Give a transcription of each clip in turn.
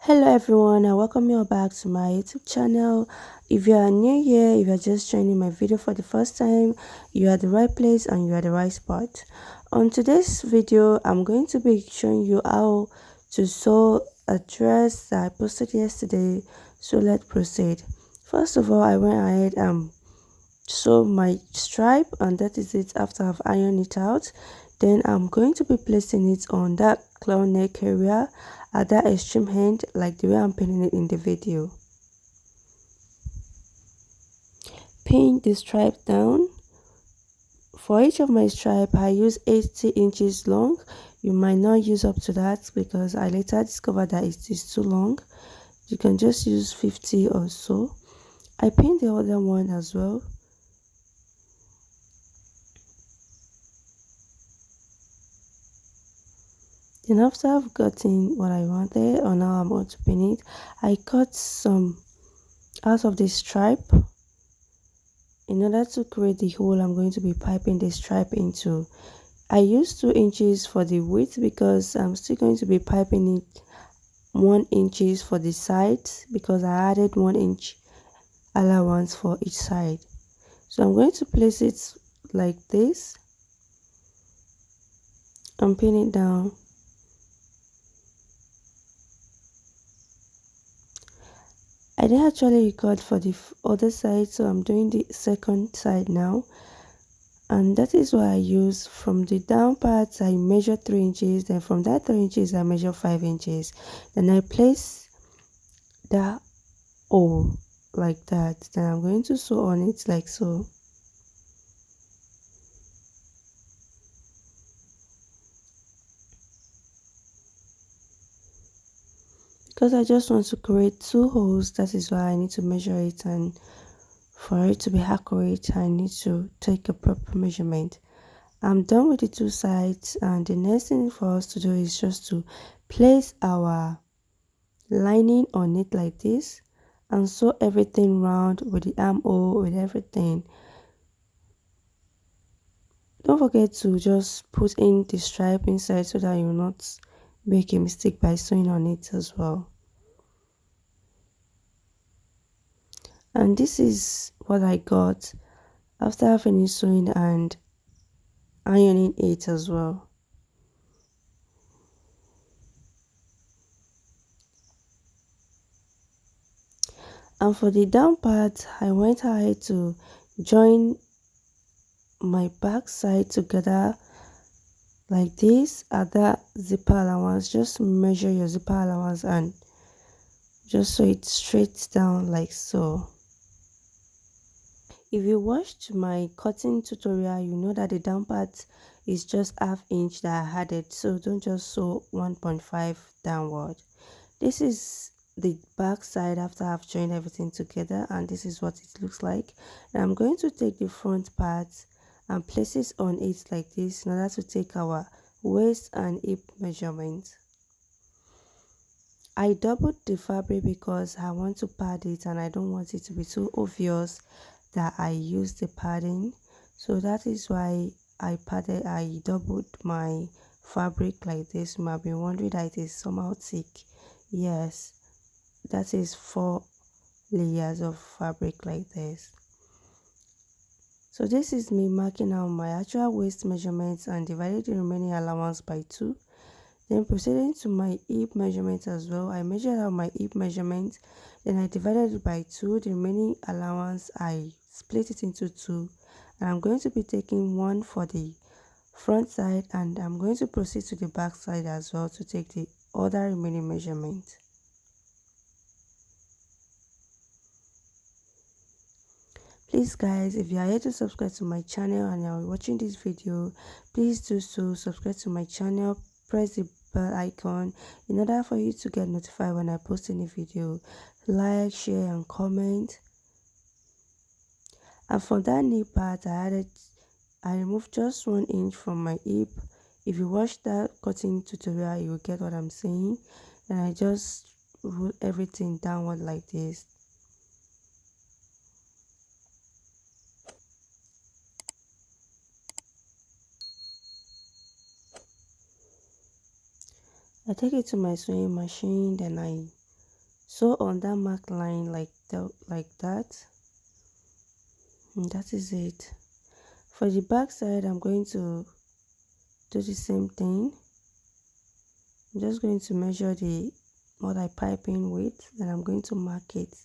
Hello everyone and welcome you all back to my YouTube channel. If you are new here, if you are just joining my video for the first time, you are at the right place and you are at the right spot. On today's video, I'm going to be showing you how to sew a dress that I posted yesterday. So let's proceed. First of all, I went ahead and sew my stripe, and that is it after I've ironed it out. Then I'm going to be placing it on that claw neck area at that extreme end, like the way I'm pinning it in the video. Pin the stripe down. For each of my stripe, I use 80 inches long. You might not use up to that because I later discovered that it is too long. You can just use 50 or so. I pinned the other one as well. Then after I've gotten what I wanted, or now I'm going to pin it, I cut some out of the stripe in order to create the hole I'm going to be piping the stripe into. I used 2 inches for the width because I'm still going to be piping it 1 inches for the sides because I added 1 inch allowance for each side. So I'm going to place it like this and pin it down. I didn't actually record for the other side, so I'm doing the second side now. And that is what I use. From the down part, I measure 3 inches. Then from that 3 inches, I measure 5 inches. Then I place that hole like that. Then I'm going to sew on it like so. Because I just want to create 2 holes, that is why I need to measure it, and for it to be accurate I need to take a proper measurement. I'm done with the 2 sides, and the next thing for us to do is just to place our lining on it like this and sew everything round with the armhole, with everything. Don't forget to just put in the stripe inside so that you will not make a mistake by sewing on it as well. And this is what I got after I finished sewing and ironing it as well. And for the down part, I went ahead to join my back side together like this at that zipper allowance. Just measure your zipper allowance and just sew it straight down like so. If you watched my cutting tutorial, you know that the down part is just ½ inch that I added, so don't just sew 1.5 downward. This is the back side after I've joined everything together, and this is what it looks like. Now I'm going to take the front part and place it on it like this in order to take our waist and hip measurement. I doubled the fabric because I want to pad it and I don't want it to be too obvious that I use the padding. So that is why I doubled my fabric like this. You might be wondering that it is somehow thick. Yes, that is 4 layers of fabric like this. So this is me marking out my actual waist measurements and divided the remaining allowance by 2. Then proceeding to my hip measurement as well. I measured out my hip measurement, then I divided it by 2. The remaining allowance I split it into 2, and I'm going to be taking 1 for the front side, and I'm going to proceed to the back side as well to take the other remaining measurement. Please guys, if you are here to subscribe to my channel and you are watching this video, please do so. Subscribe to my channel, press the bell icon in order for you to get notified when I post any video. Like, share and comment. And for that knee part, I removed just 1 inch from my hip. If you watch that cutting tutorial, you will get what I'm saying. And I just roll everything downward like this. I take it to my sewing machine, then I sew on that mark line like that, and that is it. For the back side, I'm going to do the same thing. I'm just going to measure the what I pipe in with, then I'm going to mark it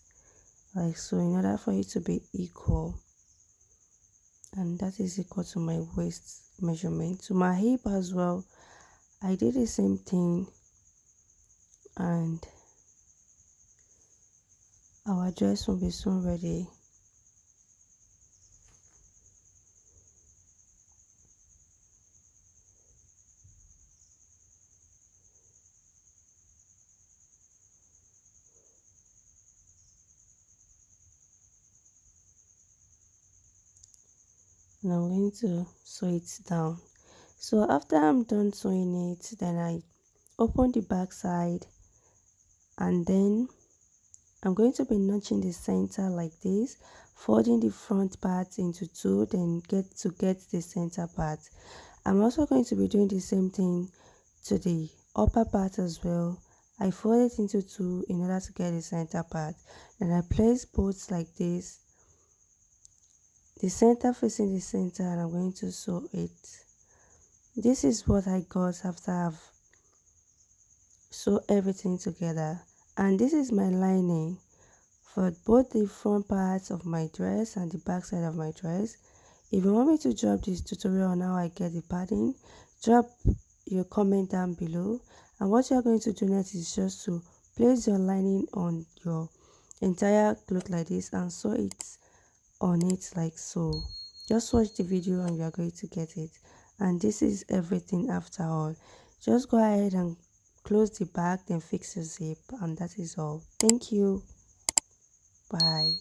like so in order for it to be equal, and that is equal to my waist measurement. To my hip as well, I did the same thing, and our dress will be soon ready. And I'm going to sew it down. So after I'm done sewing it, then I open the back side, and then I'm going to be notching the center like this, folding the front part into two, then get the center part. I'm also going to be doing the same thing to the upper part as well. I fold it into two in order to get the center part. Then I place both like this, the center facing the center, and I'm going to sew it. This is what I got after I've sew everything together, and this is my lining for both the front parts of my dress and the back side of my dress. If you want me to drop this tutorial on how I get the padding, drop your comment down below, and what you're going to do next is just to place your lining on your entire cloth like this and sew it on it like so. Just watch the video and you're going to get it. And this is everything after all. Just go ahead and close the back, then fix your zip, and that is all. Thank you. Bye.